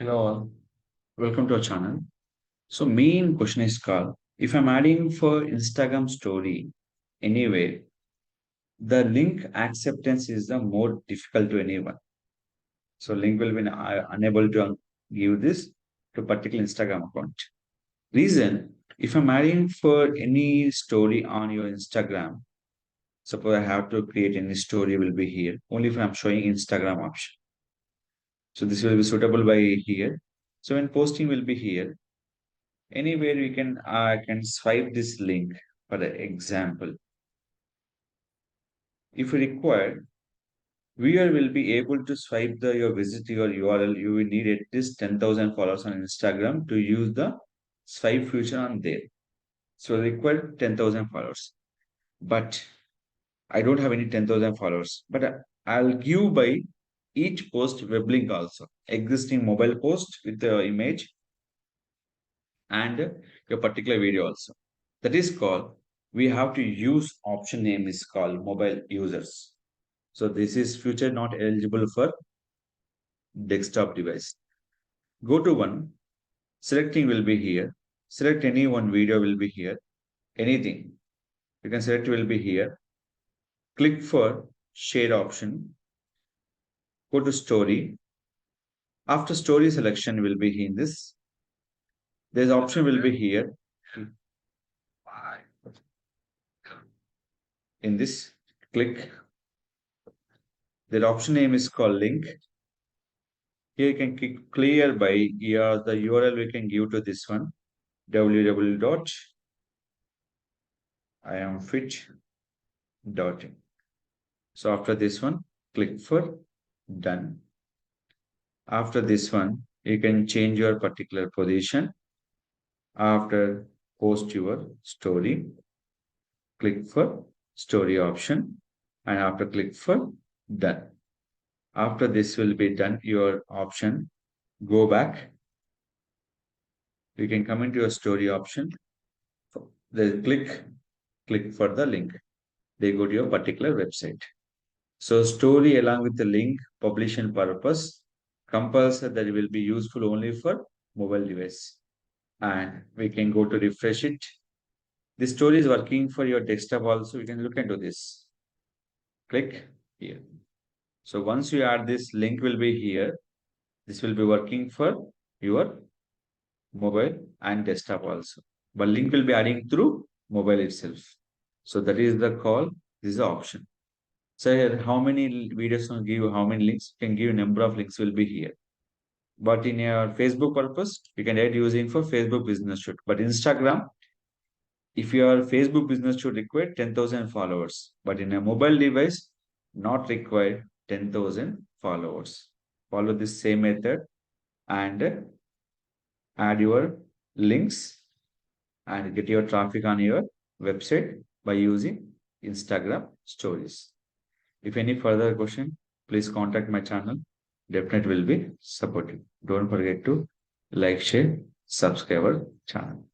Hello, all. Welcome to our channel. So, main question is called if I'm adding for Instagram story anyway, the link acceptance is the more difficult to anyone. So, link will be unable to give this to particular Instagram account. Reason if I'm adding for any story on your Instagram, suppose I have to create any story will be here only if I'm showing Instagram option. So, this will be suitable by here. So, when posting will be here anywhere we can swipe this link for the example. If required, viewer will be able to swipe the your visit to your URL. You will need at least 10,000 followers on Instagram to use the swipe feature on there. So required 10,000 followers. But I don't have any 10,000 followers. But I'll give by each post web link also. Existing mobile post with the image and your particular video also. That is called, we have to use option name is called mobile users. So this is future not eligible for desktop device. Go to one, selecting will be here. Select any one video will be here. Anything. You can select will be here. Click for share option. Go to story. After story selection will be in this. There's option will be here. In this, click. The option name is called link. Here you can click clear by here. The URL we can give to this one www.iamfit.in. So after this one, click for done. After this one, you can change your particular position. After post your story, click for story option and after click for done. After this will be done, your option, go back. You can come into your story option. Then click for the link. They go to your particular website. So story along with the link publication purpose compulsory that it will be useful only for mobile device. And we can go to refresh it. The story is working for your desktop also. We can look into this. Click here. So once you add this link will be here. This will be working for your mobile and desktop also. But link will be adding through mobile itself. So that is the call. This is the option. So here, how many videos can give, how many links can give, number of links will be here. But in your Facebook purpose, you can add using for Facebook business shoot. But Instagram, if your Facebook business should require 10,000 followers, but in a mobile device, not required 10,000 followers. Follow this same method and add your links and get your traffic on your website by using Instagram stories. If any further question, please contact my channel. Definitely will be supportive. Don't forget to like, share, subscribe our channel.